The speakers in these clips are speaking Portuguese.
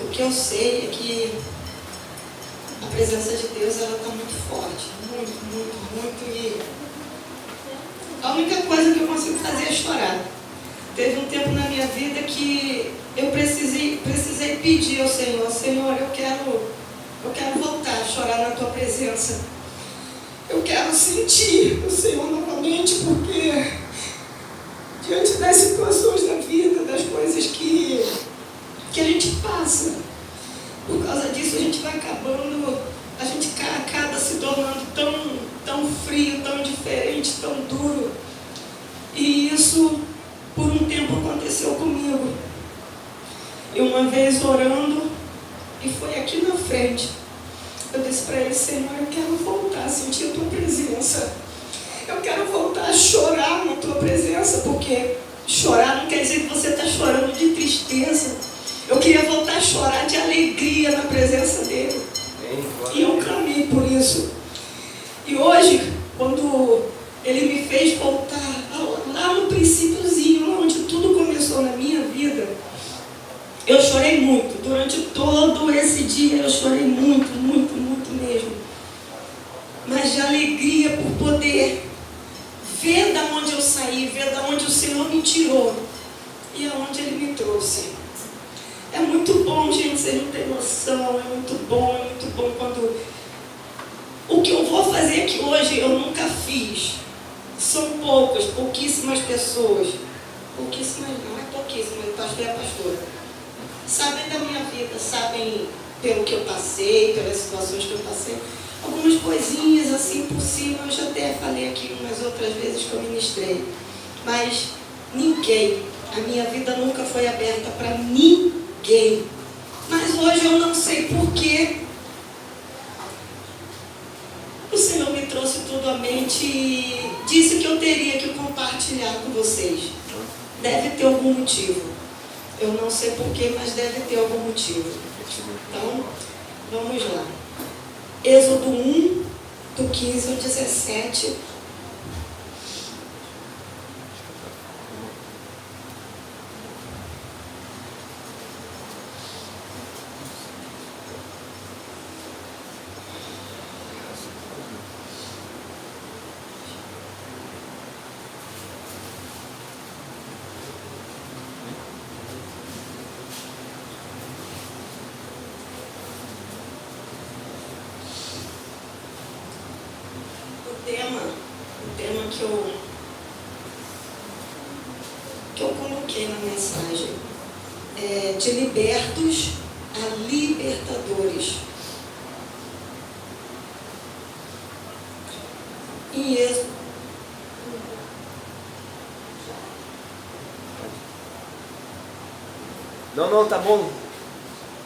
O que eu sei é que a presença de Deus, ela está muito forte, muito, e a única coisa que eu consigo fazer é chorar. Teve um tempo na minha vida que eu precisei pedir ao Senhor: Senhor, eu quero voltar a chorar na Tua presença. Eu quero sentir o Senhor novamente, porque diante das situações da vida, das coisas que a gente passa, por causa disso a gente vai a gente acaba se tornando tão frio, tão diferente, tão duro. E isso por um tempo aconteceu comigo. E uma vez orando, e foi aqui na frente, eu disse para ele: Senhor, eu quero voltar a sentir a Tua presença. Eu quero voltar a chorar na Tua presença, porque chorar não quer dizer que você está chorando de tristeza. Eu queria voltar a chorar de alegria na presença dele. E eu clamei por isso. E hoje, quando ele me fez voltar lá no princípiozinho, onde tudo começou na minha vida, eu chorei muito. Durante todo esse dia eu chorei muito mesmo. Mas de alegria por poder ver da onde eu saí, ver da onde o Senhor me tirou e aonde Ele me trouxe. É muito bom, gente, vocês não têm noção, é muito bom quando... O que eu vou fazer aqui hoje eu nunca fiz. São pouquíssimas pessoas. Pouquíssimas não, é pouquíssimas, pastor é pastora. Sabem da minha vida, sabem pelo que eu passei, pelas situações que eu passei. Algumas coisinhas assim por cima, eu já até falei aqui umas outras vezes que eu ministrei. Mas ninguém, a minha vida nunca foi aberta para ninguém. Mas hoje eu não sei porquê. O Senhor me trouxe tudo à mente e disse que eu teria que compartilhar com vocês. Deve ter algum motivo. Eu não sei porquê, mas deve ter algum motivo. Então, vamos lá. Êxodo 1, do 15 ao 17. O tema que eu coloquei na mensagem é de libertos a libertadores. Em Êxodo. Não, tá bom.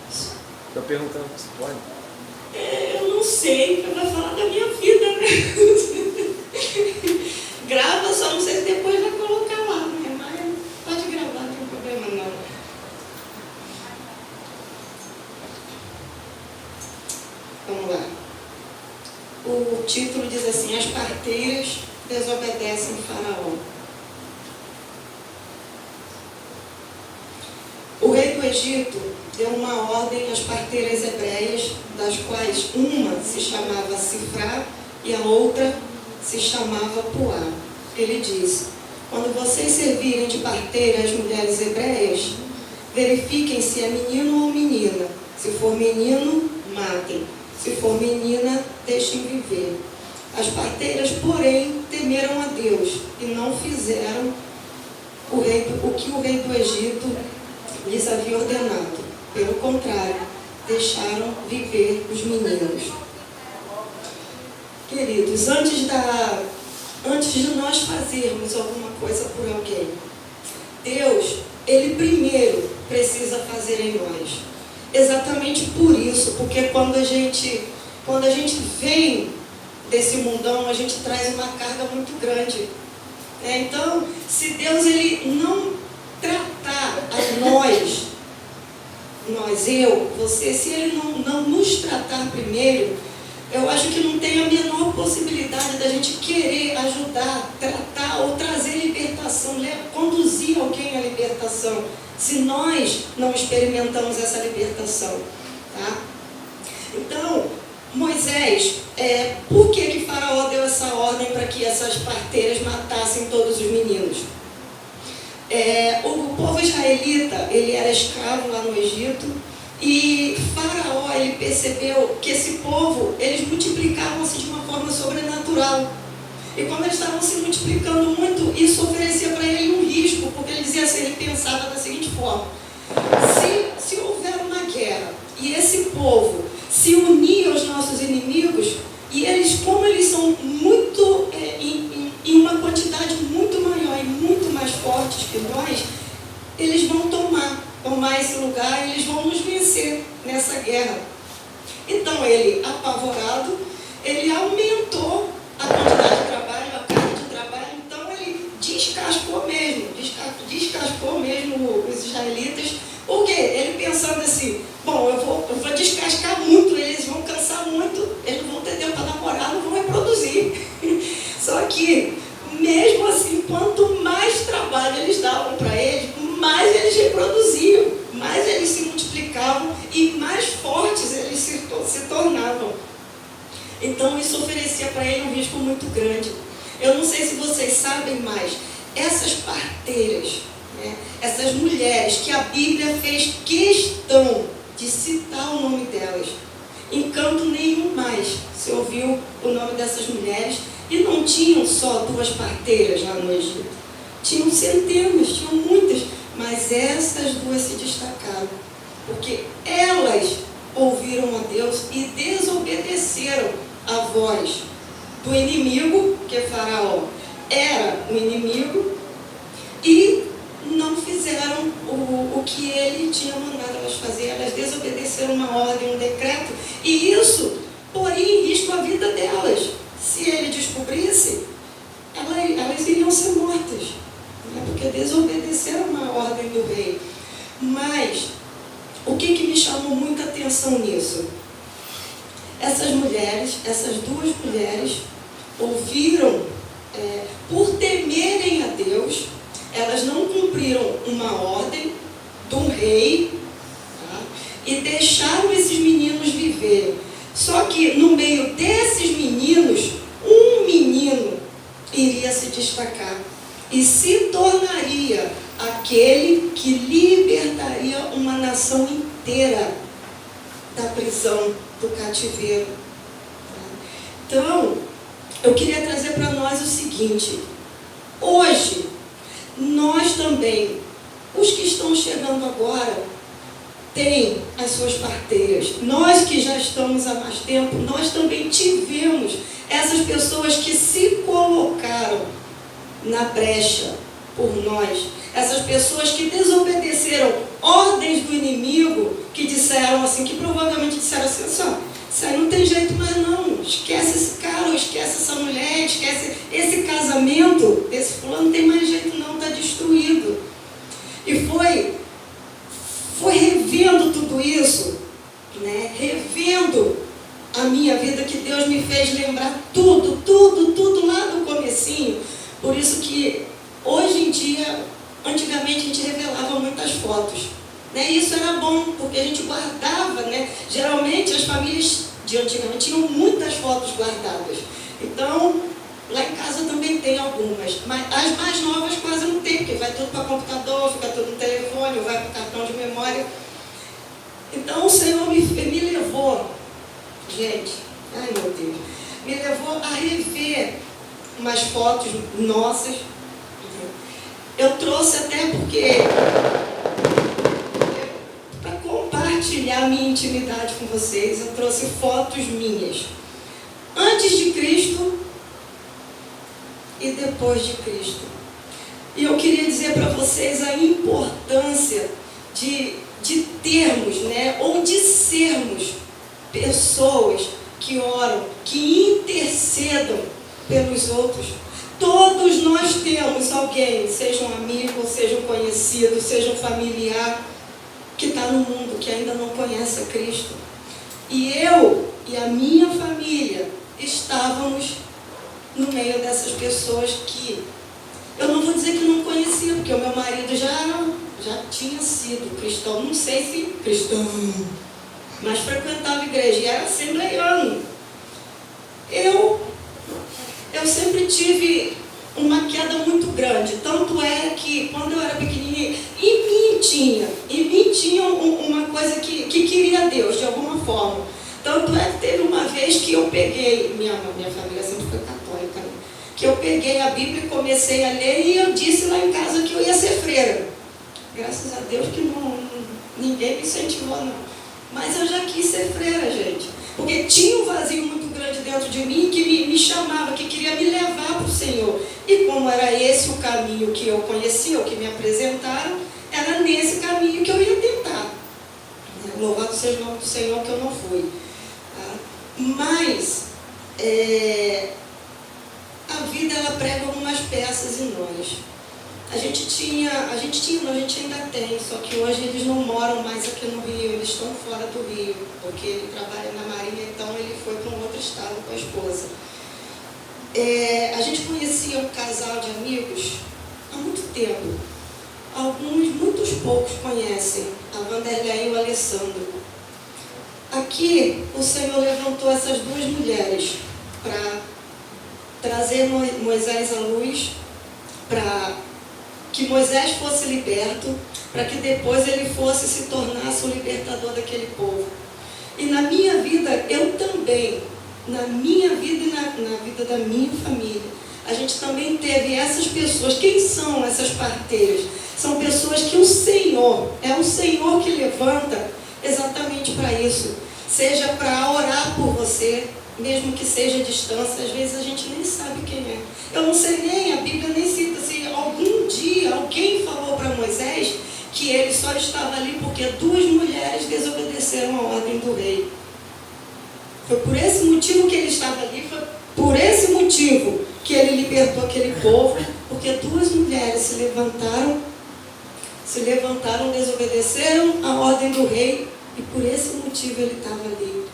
Estou perguntando se pode. Eu não sei, porque vai falar da minha vida, né? Grava, só não sei se depois vai colocar lá, né? Mas pode gravar, não tem problema não. Vamos lá. O título diz assim: as parteiras desobedecem Faraó. O rei do Egito deu uma ordem às parteiras hebreias, das quais uma se chamava Sifrá e a outra se chamava Puá. Ele disse: quando vocês servirem de parteira às mulheres hebreias, verifiquem se é menino ou menina. Se for menino, matem. Se for menina, deixem viver. As parteiras, porém, temeram a Deus e não fizeram o que o rei do Egito lhes havia ordenado. Pelo contrário, deixaram viver os meninos. Queridos, antes de nós fazermos alguma coisa por alguém, Deus, Ele primeiro precisa fazer em nós. Exatamente por isso, porque quando a gente vem desse mundão, a gente traz uma carga muito grande. Então, se Deus Ele não tratar a nós, eu, você, se Ele não nos tratar primeiro, eu acho que não tem a menor possibilidade da gente querer ajudar, tratar ou trazer libertação, conduzir alguém à libertação. se nós não experimentamos essa libertação, tá? Então, Moisés, por que Faraó deu essa ordem para que essas parteiras matassem todos os meninos? O povo israelita, ele era escravo lá no Egito, e Faraó, ele percebeu que esse povo, eles multiplicavam-se de uma forma sobrenatural. E quando eles estavam se multiplicando muito, isso oferecia para ele um risco, porque ele dizia assim, ele pensava da seguinte forma: se houver uma guerra e esse povo se unir aos nossos inimigos, e eles, como eles são muito, em uma quantidade muito maior e muito mais fortes que nós, eles vão tomar esse lugar, e eles vão nos vencer nessa guerra. Então ele, apavorado, ele aumentou a quantidade de trabalho, a carga de trabalho. Então ele descascou mesmo os israelitas. Por quê? Ele pensando assim, bom, eu vou descascar muito, eles vão cansar muito, eles não vão ter tempo para namorar, não vão reproduzir. Só que, mesmo assim, quanto mais trabalho eles davam para eles, mais eles reproduziam, mais eles se multiplicavam e mais fortes eles se tornavam. Então isso oferecia para ele um risco muito grande. Eu não sei se vocês sabem, mas essas parteiras, né, essas mulheres que a Bíblia fez questão de citar o nome delas, em canto nenhum mais se ouviu o nome dessas mulheres, e não tinham só 2 parteiras lá no Egito, tinham centenas, tinham muitas, mas essas 2 se destacaram, porque elas ouviram a Deus e desobedeceram a voz do inimigo, que Faraó era o inimigo, e não fizeram o que ele tinha mandado elas fazer. Elas desobedeceram uma ordem, um decreto, e isso poria em risco a vida delas. Se ele descobrisse, elas iriam ser mortas, né? Porque desobedeceram uma ordem do rei. Mas o que me chamou muita atenção nisso? Essas mulheres, essas 2 mulheres, ouviram, por temerem a Deus, elas não cumpriram uma ordem do rei, tá? E deixaram esses meninos viverem. Só que no meio desses meninos, um menino iria se destacar e se tornaria aquele que libertaria uma nação inteira da prisão, do cativeiro. Então, eu queria trazer para nós o seguinte: hoje, nós também, os que estão chegando agora, têm as suas parteiras. Nós que já estamos há mais tempo, nós também tivemos essas pessoas que se colocaram na brecha por nós. Essas pessoas que desobedeceram ordens do inimigo, que disseram assim, que provavelmente disseram assim, isso aí não tem jeito mais não, esquece esse cara, esquece essa mulher, esquece esse casamento, esse fulano não tem mais jeito não, está destruído. E foi revendo tudo isso, né? Revendo a minha vida, que Deus me fez lembrar tudo lá do comecinho. Por isso que hoje em dia, antigamente a gente revelava muitas fotos, né? Isso era bom, porque a gente guardava, né? Geralmente as famílias de antigamente tinham muitas fotos guardadas. Então, lá em casa também tem algumas, mas as mais novas quase não tem, porque vai tudo para computador, fica tudo no telefone, ou vai para o cartão de memória. Então o Senhor me levou, gente, ai meu Deus, me levou a rever umas fotos nossas. Eu trouxe até porque, para compartilhar a minha intimidade com vocês, eu trouxe fotos minhas, antes de Cristo e depois de Cristo. E eu queria dizer para vocês a importância de termos, né, ou de sermos pessoas que oram, que intercedam pelos outros. Todos nós temos alguém, seja um amigo, seja um conhecido, seja um familiar, que está no mundo, que ainda não conhece a Cristo. E eu e a minha família estávamos no meio dessas pessoas que Eu não vou dizer que não conhecia, porque o meu marido já tinha sido cristão, não sei se cristão, mas frequentava a igreja e era assembleiano. Eu sempre tive uma queda muito grande, tanto é que quando eu era pequenininha, em mim tinha uma coisa que queria Deus de alguma forma. Tanto é que teve uma vez que eu peguei, minha família sempre foi católica, né? Que eu peguei a Bíblia e comecei a ler e eu disse lá em casa que eu ia ser freira. Graças a Deus que ninguém me incentivou não. Mas eu já quis ser freira, gente. Porque tinha um vazio muito grande dentro de mim que me chamava, que queria me levar para o Senhor. E como era esse o caminho que eu conhecia, o que me apresentaram, era nesse caminho que eu ia tentar. Louvado seja o nome do Senhor que eu não fui. Mas a vida ela prega algumas peças em nós. A gente ainda tem, só que hoje eles não moram mais aqui no Rio, eles estão fora do Rio, porque ele trabalha na Marinha, então ele foi para um outro estado com a esposa. A gente conhecia um casal de amigos há muito tempo. Muitos poucos conhecem, a Vanderlei e o Alessandro. Aqui o Senhor levantou essas duas mulheres para trazer Moisés à luz, para que Moisés fosse liberto, para que depois ele se tornasse o libertador daquele povo. E na minha vida, eu também, na minha vida e na vida da minha família, a gente também teve essas pessoas. Quem são essas parteiras? São pessoas que é o Senhor que levanta exatamente para isso. Seja para orar por você, mesmo que seja à distância, às vezes a gente nem sabe quem é. Eu não sei nem, a Bíblia nem cita se algum dia alguém falou para Moisés que ele só estava ali porque duas mulheres desobedeceram a ordem do rei. Foi por esse motivo que ele estava ali, foi por esse motivo que ele libertou aquele povo, porque duas mulheres se levantaram, desobedeceram a ordem do rei, e por esse motivo ele estava ali.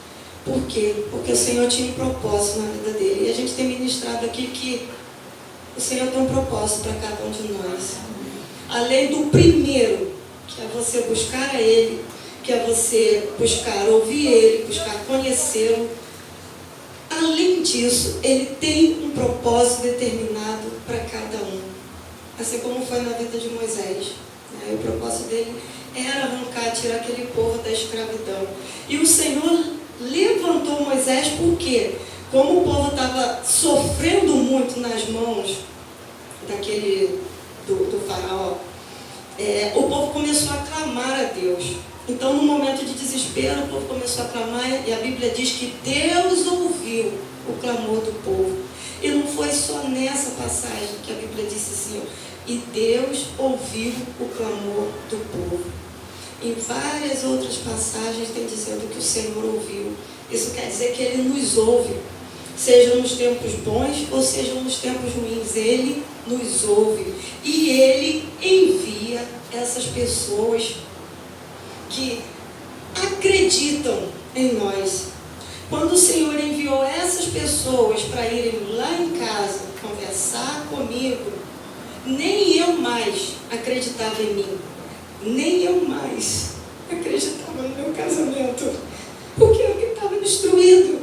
Por quê? Porque o Senhor tinha um propósito na vida dele. E a gente tem ministrado aqui que o Senhor tem um propósito para cada um de nós. Além do primeiro, que é você buscar a Ele, que é você buscar ouvir Ele, buscar conhecê-lo. Além disso, Ele tem um propósito determinado para cada um. Assim como foi na vida de Moisés. O propósito dele era arrancar, tirar aquele povo da escravidão. E o Senhor levantou Moisés porque, como o povo estava sofrendo muito nas mãos do faraó, o povo começou a clamar a Deus. Então, no momento de desespero, o povo começou a clamar, e a Bíblia diz que Deus ouviu o clamor do povo. E não foi só nessa passagem que a Bíblia disse assim, e Deus ouviu o clamor do povo. Em várias outras passagens tem dizendo que o Senhor ouviu. Isso quer dizer que Ele nos ouve, seja nos tempos bons ou seja nos tempos ruins. Ele nos ouve e Ele envia essas pessoas que acreditam em nós. Quando o Senhor enviou essas pessoas para irem lá em casa conversar comigo, nem eu mais acreditava em mim. Nem eu mais acreditava no meu casamento, porque eu estava destruído.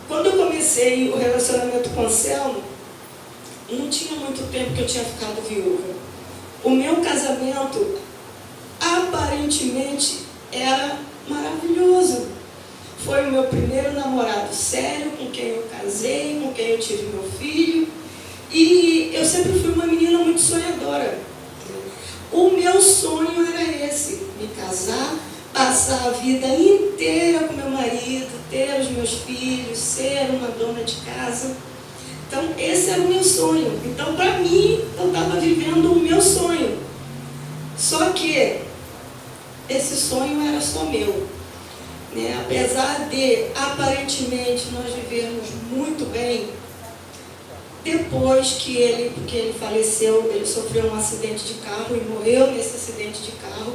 Quando eu comecei o relacionamento com o Anselmo, não tinha muito tempo que eu tinha ficado viúva. O meu casamento, aparentemente, era maravilhoso. Foi o meu primeiro namorado sério, com quem eu casei, com quem eu tive meu filho. E eu sempre fui uma menina muito sonhadora. O meu sonho era esse, me casar, passar a vida inteira com meu marido, ter os meus filhos, ser uma dona de casa. Então, esse era o meu sonho. Então, para mim, eu estava vivendo o meu sonho. Só que esse sonho era só meu. Apesar de, aparentemente, nós vivermos muito bem, depois que ele faleceu, ele sofreu um acidente de carro e morreu nesse acidente de carro.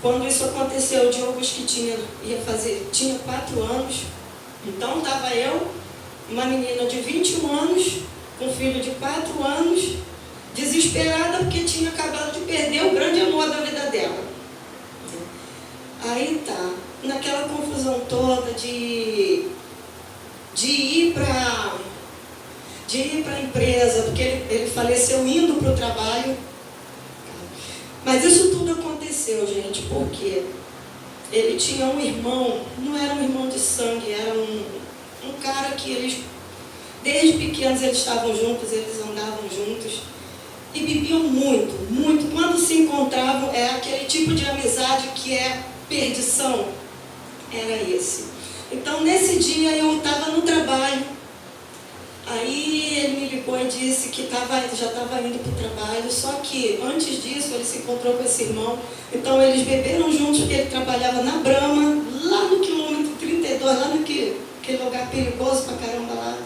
Quando isso aconteceu, o Diogo que tinha 4 anos, então estava eu, uma menina de 21 anos, com um filho de 4 anos, desesperada porque tinha acabado de perder o grande amor da vida dela. Aí tá, naquela confusão toda de ir para a empresa, porque ele faleceu indo para o trabalho. Mas isso tudo aconteceu, gente, porque ele tinha um irmão, não era um irmão de sangue, era um cara que eles, desde pequenos eles estavam juntos, eles andavam juntos e bebiam muito, muito. Quando se encontravam, é aquele tipo de amizade que é perdição, era esse. Então, nesse dia eu estava no trabalho, aí ele me ligou e disse que já estava indo para o trabalho, só que antes disso ele se encontrou com esse irmão, então eles beberam juntos, porque ele trabalhava na Brahma, lá no quilômetro 32, lá naquele lugar perigoso pra caramba lá.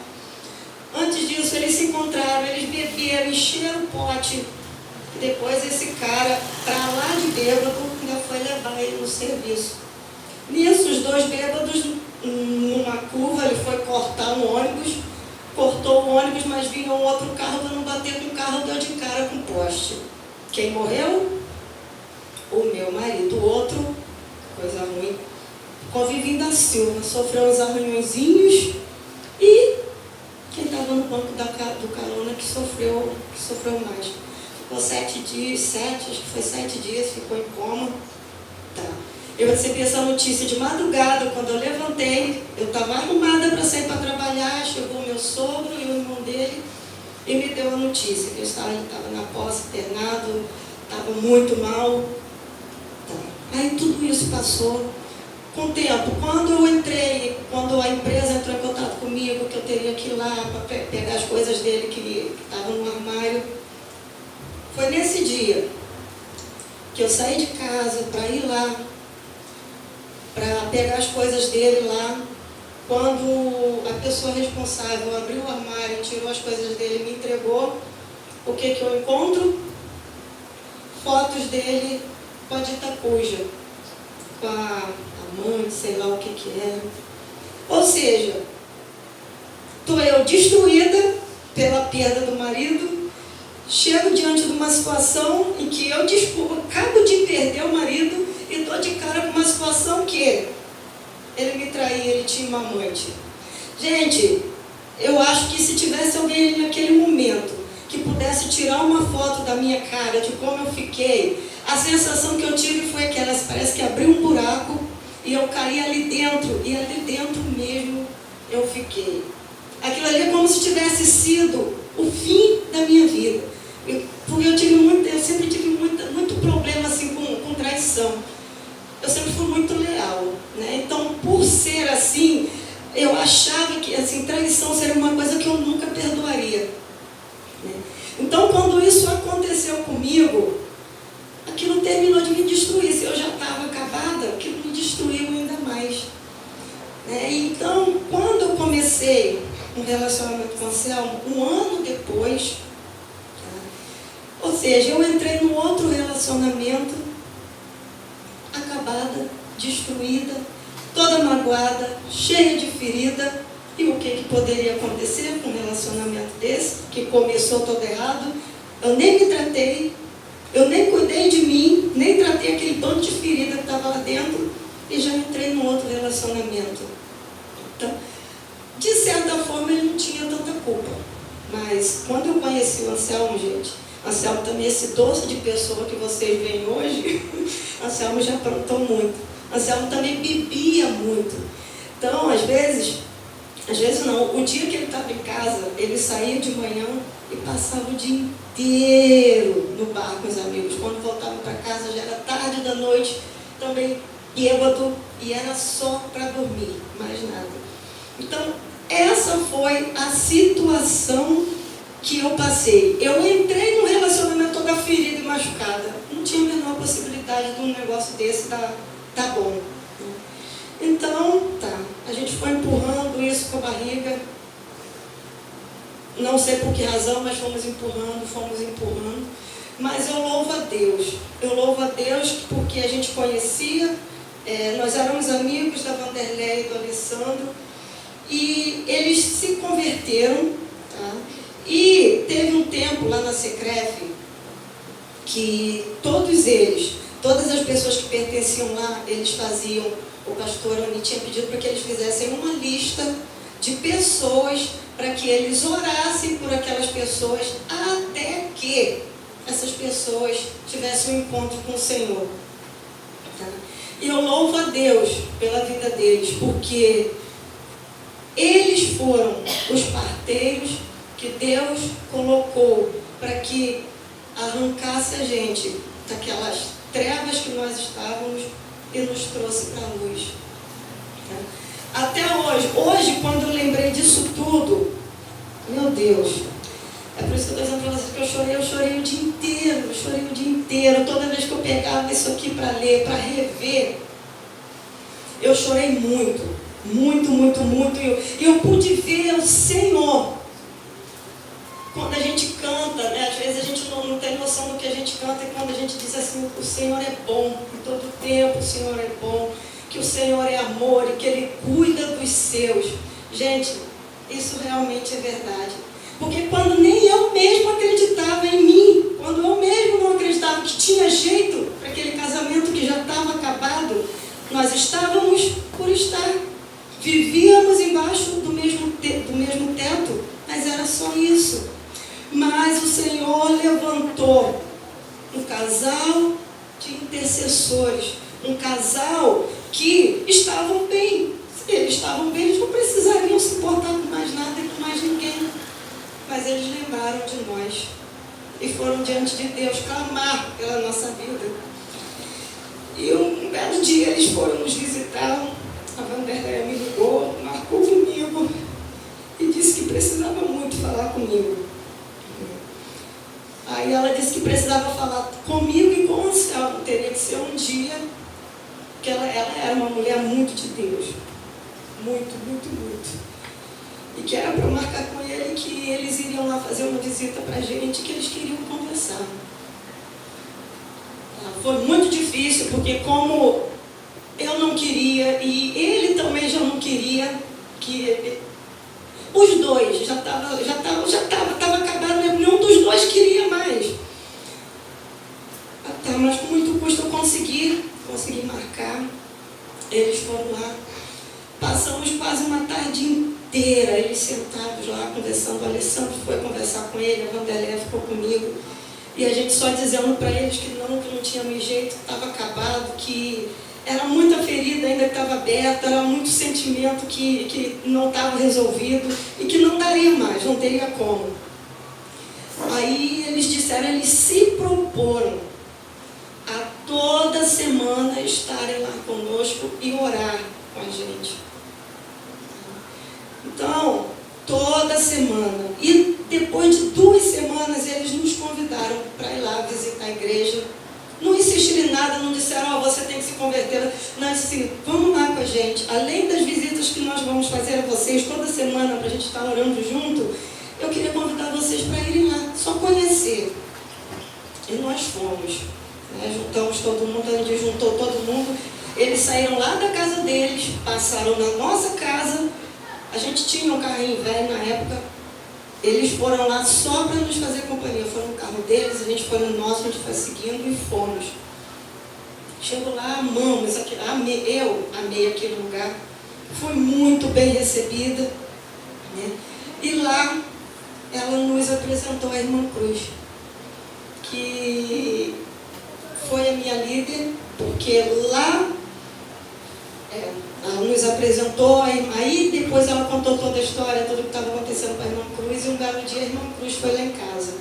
Antes disso eles se encontraram, eles beberam, encheram o pote, e depois esse cara, para lá de bêbado, ainda foi levar ele no serviço. Nisso, os dois bêbados, numa curva, ele foi cortar um ônibus, cortou o ônibus, mas vinha um outro carro, para não bater com o carro, deu de cara com o poste. Quem morreu? O meu marido. O outro, coisa ruim, convivinho da Silva, sofreu uns arranhõezinhos, e quem estava no banco do carona que sofreu mais. Ficou 7 dias, acho que foi 7 dias, ficou em coma. Tá. Eu recebi essa notícia de madrugada, quando eu levantei, eu estava arrumada para sair para trabalhar, chegou o meu sogro e o irmão dele e me deu a notícia que ele estava na posse, internado, estava muito mal. Tá. Aí tudo isso passou. Com o tempo, quando a empresa entrou em contato comigo, que eu teria que ir lá para pegar as coisas dele que estavam no armário, foi nesse dia que eu saí de casa para ir lá, para pegar as coisas dele lá. Quando a pessoa responsável abriu o armário, tirou as coisas dele e me entregou, o que eu encontro? Fotos dele com a Ditacuja, com a mãe, sei lá o que era. Ou seja, estou eu destruída pela perda do marido, chego diante de uma situação em que eu acabo de perder o marido e estou de cara com uma situação que ele me traía, ele tinha uma amante. Gente, eu acho que se tivesse alguém ali naquele momento que pudesse tirar uma foto da minha cara, de como eu fiquei, a sensação que eu tive foi aquela, parece que abriu um buraco e eu caí ali dentro, e ali dentro mesmo eu fiquei. Aquilo ali é como se tivesse sido o fim da minha vida. Porque eu sempre tive muito problema assim, com traição. Eu sempre fui muito leal, né? Então, por ser assim, eu achava que assim, traição seria uma coisa que eu nunca perdoaria, né? Então, quando isso aconteceu comigo, aquilo terminou de me destruir. Se eu já estava acabada, aquilo me destruiu ainda mais, né? Então, quando eu comecei um relacionamento com o Anselmo, um ano depois, tá? Ou seja, eu entrei num outro relacionamento, acabada, destruída, toda magoada, cheia de ferida. E o que poderia acontecer com um relacionamento desse, que começou todo errado? Eu nem me tratei, eu nem cuidei de mim, nem tratei aquele bando de ferida que estava lá dentro, e já entrei num outro relacionamento. Então, de certa forma, ele não tinha tanta culpa. Mas quando eu conheci o Anselmo, gente, Anselmo também, esse doce de pessoa que vocês veem hoje, Anselmo já aprontou muito. Anselmo também bebia muito. Então, às vezes não, o dia que ele estava em casa, ele saía de manhã e passava o dia inteiro no bar com os amigos. Quando voltava para casa, já era tarde da noite, também bêbado, e era só para dormir, mais nada. Então, essa foi a situação que eu passei. Eu entrei num relacionamento toda ferida e machucada. Não tinha a menor possibilidade de um negócio desse dar bom. Então, tá. A gente foi empurrando isso com a barriga. Não sei por que razão, mas fomos empurrando. Mas eu louvo a Deus. Eu louvo a Deus porque a gente conhecia, nós éramos amigos da Vanderlei e do Alessandro, e eles se converteram, tá? E teve um tempo lá na Secref que todos eles, todas as pessoas que pertenciam lá, eles faziam, o pastor Oni tinha pedido para que eles fizessem uma lista de pessoas para que eles orassem por aquelas pessoas até que essas pessoas tivessem um encontro com o Senhor. Tá? E eu louvo a Deus pela vida deles, porque eles foram os parteiros que Deus colocou para que arrancasse a gente daquelas trevas que nós estávamos e nos trouxe para a luz. Tá? Até hoje, quando eu lembrei disso tudo, meu Deus, é por isso que eu estou dizendo para vocês que eu chorei o dia inteiro, toda vez que eu pegava isso aqui para ler, para rever, eu chorei muito, e eu pude ver o Senhor. Quando a gente canta, né, às vezes a gente não tem noção do que a gente canta, e quando a gente diz assim, o Senhor é bom, em todo tempo o Senhor é bom, que o Senhor é amor e que Ele cuida dos seus. Gente, isso realmente é verdade. Porque quando nem eu mesmo acreditava em mim, quando eu mesmo não acreditava que tinha jeito para aquele casamento que já estava acabado, nós estávamos por estar. Vivíamos embaixo do mesmo teto, mas era só isso. Mas o Senhor levantou um casal de intercessores, um casal que estavam bem. Se eles estavam bem, eles não precisariam se importar com mais nada e com mais ninguém. Mas eles lembraram de nós e foram diante de Deus clamar pela nossa vida. E um belo dia eles foram nos visitar. A Vanderleia me ligou, marcou comigo e disse que precisava muito falar comigo. Aí ela disse que precisava falar comigo e com o Anselmo. Teria que ser um dia, que ela era uma mulher muito de Deus. Muito. E que era para eu marcar com ele que eles iriam lá fazer uma visita para a gente, que eles queriam conversar. Foi muito difícil, porque como eu não queria e ele também já não queria, que os dois já estava acabado, nenhum dos dois queria mais. Mas com muito custo eu consegui marcar. Eles foram lá. Passamos quase uma tarde inteira, eles sentados lá conversando. O Alessandro foi conversar com ele, a Vanderleia ficou comigo. E a gente só dizendo para eles que não tinha mais jeito, que estava acabado, que era muita ferida ainda que estava aberta, era muito sentimento que não estava resolvido e que não daria mais, não teria como. Aí eles disseram, eles se proporam a toda semana estarem lá conosco e orar com a gente. Então, toda semana. E depois de 2 semanas, eles nos convidaram para ir lá visitar a igreja. Não insistiram em nada, não disseram, você tem que se converter. Não, assim, vamos lá com a gente. Além das visitas que nós vamos fazer a vocês toda semana, para a gente estar orando junto, eu queria convidar vocês para irem lá, só conhecer. E nós fomos. Juntamos todo mundo, a gente juntou todo mundo. Eles saíram lá da casa deles, passaram na nossa casa. A gente tinha um carrinho velho na época. Eles foram lá só para nos fazer companhia. Foram no carro deles, a gente foi no nosso, a gente foi seguindo e fomos. Chegou lá, amamos, eu amei aquele lugar. Fui muito bem recebida. Né? E lá, ela nos apresentou a irmã Cruz, que foi a minha líder, porque lá ela nos apresentou, aí depois ela contou toda a história, tudo o que estava acontecendo com a irmã Cruz, e um belo dia a irmã Cruz foi lá em casa.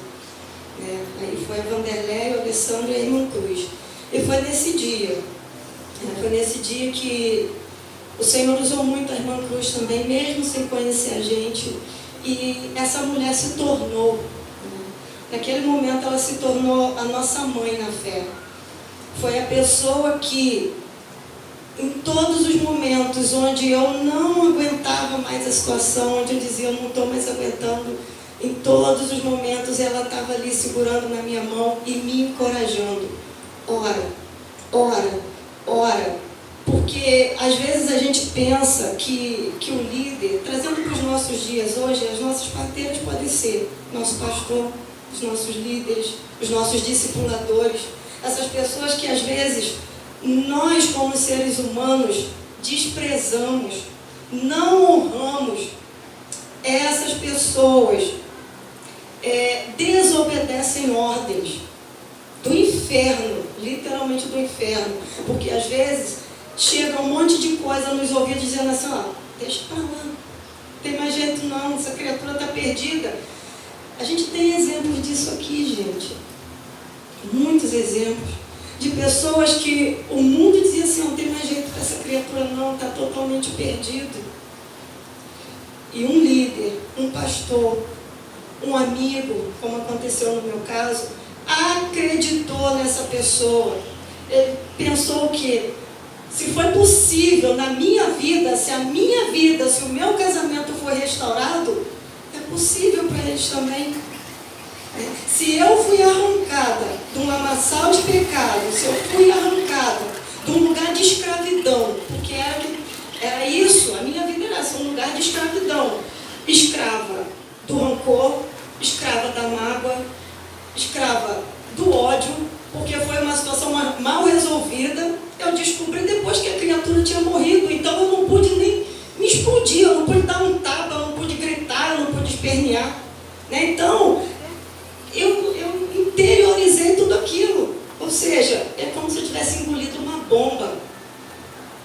Aí foi a Vanderleia, o Alessandro e a irmã Cruz. E foi nesse dia que o Senhor usou muito a irmã Cruz também, mesmo sem conhecer a gente, e essa mulher se tornou, naquele momento ela se tornou a nossa mãe na fé. Foi a pessoa que, em todos os momentos onde eu não aguentava mais a situação, onde eu dizia, eu não estou mais aguentando, em todos os momentos ela estava ali segurando na minha mão e me encorajando. Ora, porque Porque às vezes a gente pensa que o líder, trazendo para os nossos dias hoje, as nossas parteiras podem ser nosso pastor, os nossos líderes, os nossos discipuladores, essas pessoas que às vezes nós, como seres humanos, desprezamos, não honramos. Essas pessoas desobedecem ordens do inferno, literalmente do inferno, porque às vezes chega um monte de coisa nos ouvidos dizendo assim, ó, deixa pra lá, não tem mais jeito não, essa criatura está perdida. A gente tem exemplos disso aqui, gente, muitos exemplos de pessoas que o mundo dizia assim, não tem mais jeito para essa criatura não, está totalmente perdido. E um líder, um pastor, um amigo, como aconteceu no meu caso, acreditou nessa pessoa. Ele pensou que se foi possível na minha vida, se o meu casamento for restaurado, é possível para eles também. Se eu fui arrancada de um lamaçal de pecado, se eu fui arrancada de um lugar de escravidão, porque era isso, a minha vida era um lugar de escravidão, escrava do rancor, escrava da mágoa, escrava do ódio, porque foi uma situação mal resolvida. Eu descobri depois que a criatura tinha morrido, então eu não pude nem me explodir, eu não pude dar um tapa, eu não pude gritar, eu não pude espernear, né? Então, eu interiorizei tudo aquilo, ou seja, é como se eu tivesse engolido uma bomba,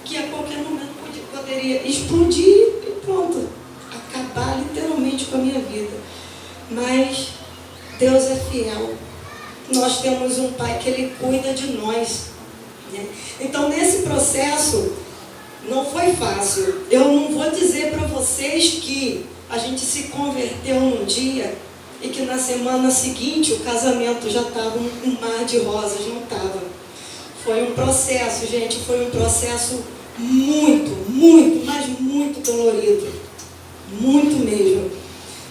que a qualquer momento poderia explodir e pronto, acabar literalmente com a minha vida. Mas Deus é fiel. Nós temos um Pai que Ele cuida de nós, né? Então, nesse processo, não foi fácil. Eu não vou dizer para vocês que a gente se converteu num dia e que na semana seguinte o casamento já estava um mar de rosas, não estava. Foi um processo, gente, foi um processo muito, muito, mas muito dolorido. Muito mesmo.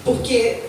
Porque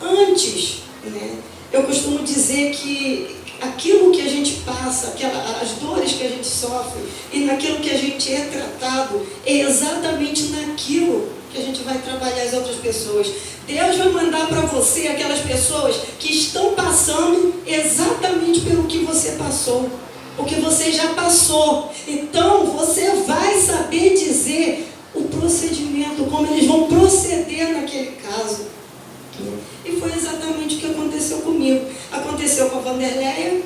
antes, né, eu costumo dizer que aquilo que a gente passa, as dores que a gente sofre e naquilo que a gente é tratado, é exatamente naquilo que a gente vai trabalhar as outras pessoas. Deus vai mandar para você aquelas pessoas que estão passando exatamente pelo que você passou, porque você já passou. Então, você vai saber dizer o procedimento, como eles vão proceder naquele caso. E foi exatamente o que aconteceu comigo. Aconteceu com a Vanderleia,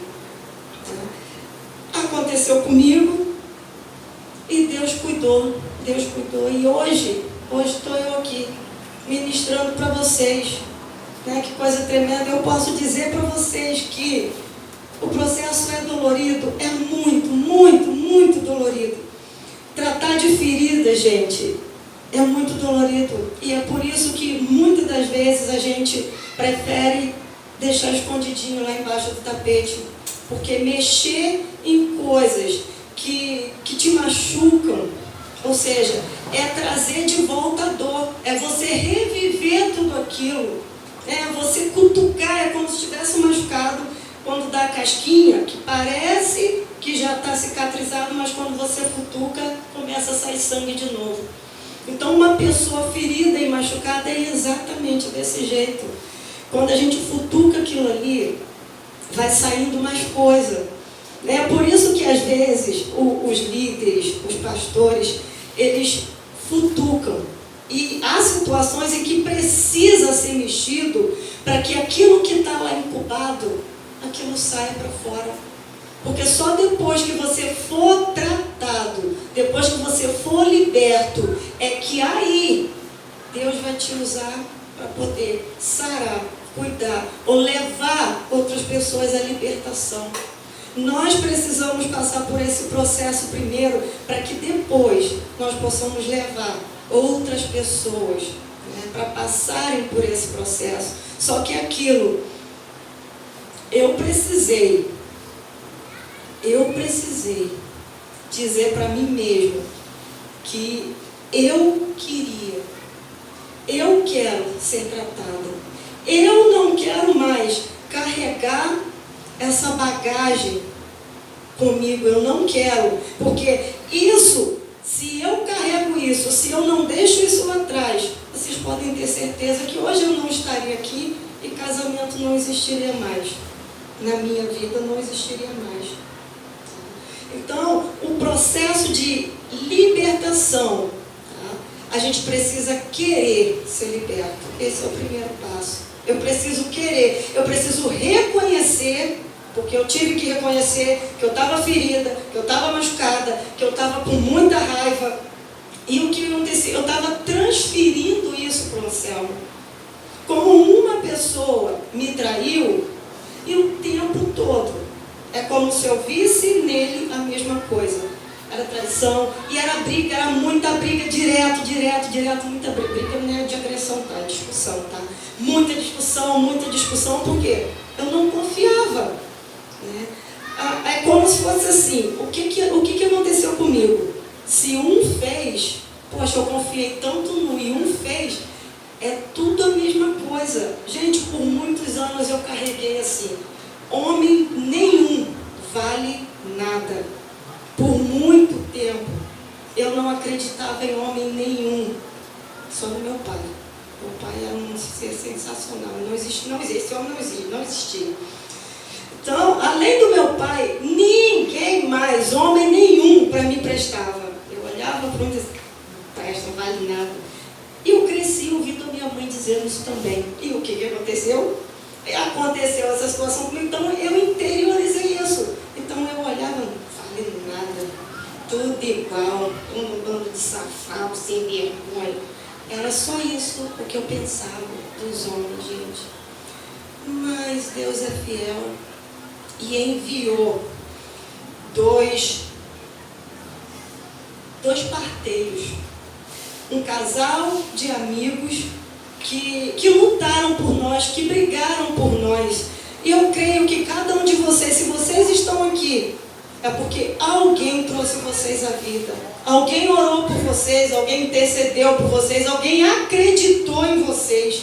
aconteceu comigo, e Deus cuidou. E hoje estou eu aqui, ministrando para vocês, né? Que coisa tremenda. Eu posso dizer para vocês que o processo é dolorido, é muito, muito, muito dolorido. Tratar de feridas, gente, é muito dolorido. E é por isso que muitas das vezes a gente prefere deixar escondidinho lá embaixo do tapete. Porque mexer em coisas que te machucam, ou seja, é trazer de volta a dor, é você reviver tudo aquilo, é você cutucar, é como se tivesse machucado, quando dá a casquinha, que parece que já está cicatrizado, mas quando você cutuca, começa a sair sangue de novo. Então, uma pessoa ferida e machucada é exatamente desse jeito. Quando a gente futuca aquilo ali, vai saindo mais coisa. É por isso que, às vezes, os líderes, os pastores, eles futucam. E há situações em que precisa ser mexido para que aquilo que está lá incubado, aquilo saia para fora. Porque só depois que você for tratado, depois que você for liberto, é que aí Deus vai te usar para poder sarar, cuidar ou levar outras pessoas à libertação. Nós precisamos passar por esse processo primeiro, para que depois nós possamos levar outras pessoas, né, para passarem por esse processo. Só que aquilo, eu precisei dizer para mim mesmo que eu quero ser tratada. Eu não quero mais carregar essa bagagem comigo, eu não quero, porque isso isso, se eu não deixo isso lá atrás, vocês podem ter certeza que hoje eu não estaria aqui e casamento não existiria mais. Na minha vida não existiria mais. Então, o processo de libertação, tá? A gente precisa querer ser liberto. Esse é o primeiro passo. Eu preciso querer, eu preciso reconhecer, porque eu tive que reconhecer que eu estava ferida, que eu estava machucada, que eu estava com muita raiva. E o que acontecia? Eu estava transferindo isso para o Anselmo. Como uma pessoa me traiu, e o tempo todo, é como se eu visse nele a mesma coisa. Era traição, e era briga, era muita briga, direto, muita briga. Briga não é de agressão, tá? É discussão, tá? Muita discussão, porque eu não confiava, né? É como se fosse assim, o que aconteceu comigo? Se um fez, poxa, eu confiei tanto no e um fez, é tudo a mesma coisa. Gente, por muitos anos eu carreguei assim, homem nenhum vale nada. Por muito tempo, eu não acreditava em homem nenhum, só no meu pai. Meu pai era um ser sensacional, esse homem não existia. Então, além do meu pai, ninguém mais, homem nenhum, para mim prestava. Eu olhava para um e dizia, não presta, não vale nada. E eu cresci ouvindo a minha mãe dizendo isso também. E o que aconteceu? Aconteceu essa situação comigo, então eu interiorizei isso. Então eu olhava, não vale nada, tudo igual, um bando de safado, sem vergonha. Era só isso o que eu pensava dos homens, gente. Mas Deus é fiel e enviou dois parteiros. Um casal de amigos que lutaram por nós, que brigaram por nós. E eu creio que cada um de vocês, se vocês estão aqui, é porque alguém trouxe vocês à vida. Alguém orou por vocês, alguém intercedeu por vocês, alguém acreditou em vocês.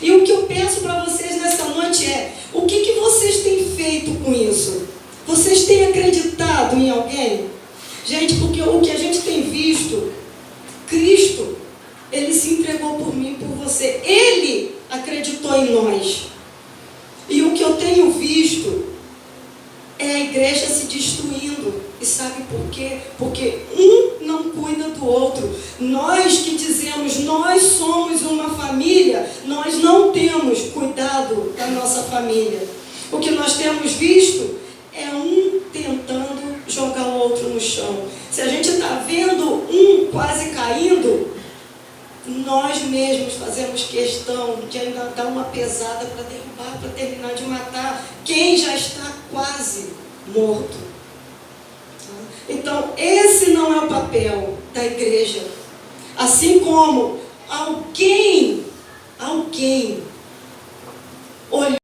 E o que eu peço para vocês nessa noite é, o que vocês têm feito com isso? Vocês têm acreditado em alguém? Gente, porque o que a gente tem visto, Cristo, Ele se entregou por mim e por você. Ele acreditou em nós. E o que eu tenho visto é a igreja se destruindo. E sabe por quê? Porque um não cuida do outro. Nós que dizemos, nós somos uma família, nós não temos cuidado da nossa família. O que nós temos visto é um tentando jogar o outro no chão. Se a gente está vendo um quase caindo, nós mesmos fazemos questão de ainda dar uma pesada para derrubar, para terminar de matar quem já está quase morto. Então, esse não é o papel da igreja. Assim como alguém